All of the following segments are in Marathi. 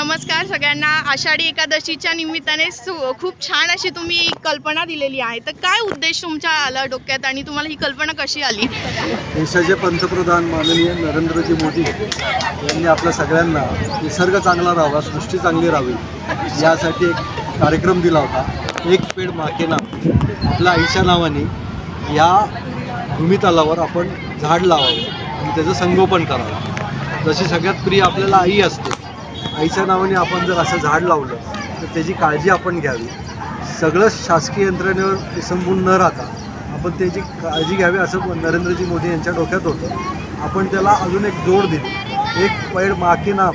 नमस्कार सगळ्यांना। आषाढी एकादशीच्या निमित्ताने खूप छान अशी तुम्ही कल्पना दिलेली आहे, तर काय उद्देश तुमच्या आला डोक्यात आणि तुम्हाला ही कल्पना कशी आली? देशाचे पंतप्रधान माननीय नरेंद्रजी मोदी यांनी आपल्या सगळ्यांना निसर्ग चांगला राहावा, सृष्टी चांगली राहावी यासाठी एक कार्यक्रम दिला होता। एक पेड माँ के नाम, आपल्या आईच्या नावाने या भूमितलावर आपण झाड लावावं आणि त्याचं संगोपन करावं। जशी सगळ्यात प्रिय आपल्याला आई असते, आईच्या नावाने आपण जर असं झाड लावलं तर त्याची काळजी आपण घ्यावी। सगळं शासकीय यंत्रणेवर विसंबून न राहता आपण त्याची काळजी घ्यावी असं नरेंद्रजी मोदी यांच्या डोक्यात होतं। आपण त्याला अजून एक जोड दिली, एक पेड माँ के नाम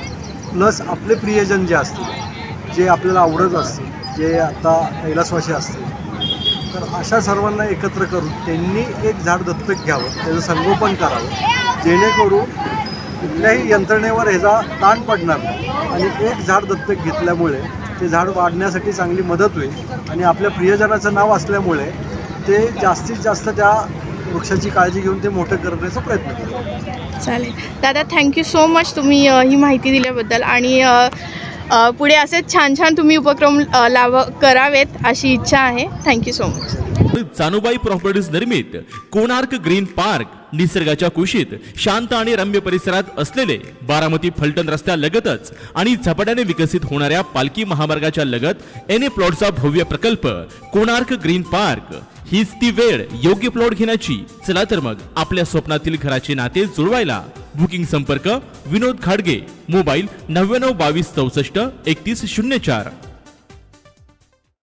प्लस आपले प्रियजन जे असतील, जे आपल्याला आवडत असतील, जे आता कैलासवासी असतील, तर अशा सर्वांना एकत्र करून त्यांनी एक झाड दत्तक घ्यावं, त्याचं संगोपन करावं, जेणेकरून कुठल्याही यंत्रणेवर ह्याचा ताण पडणार नाही आणि एक झाड दत्तक घेतल्यामुळे ते झाड वाढण्यासाठी चांगली मदत होईल आणि आपल्या प्रियजनाचं नाव असल्यामुळे ते जास्तीत जास्त त्या वृक्षाची काळजी घेऊन ते मोठं करण्याचा प्रयत्न करतात। चालेल दादा, थँक्यू सो मच तुम्ही ही माहिती दिल्याबद्दल आणि पुढे असेच छान छान तुम्ही उपक्रम करावेत अशी इच्छा आहे। Thank you so much. Chanubai properties निर्मित कोणार्क ग्रीन पार्क निसर्गाच्या कुशीत शांत आणि रम्य परिसरात असलेले बारामती फलटण रस्त्यालगतच आणि झपाट्याने विकसित होणाऱ्या पालखी महामार्गाच्या लगत एन ए प्लॉटचा भव्य प्रकल्प कोणार्क ग्रीन पार्क। हीच ती वेळ योग्य प्लॉट घेण्याची। चला तर मग आपल्या स्वप्नातील घराचे नाते जुळवायला बुकिंग संपर्क विनोद खाडगे, मोबाईल 99 22 64 31 04।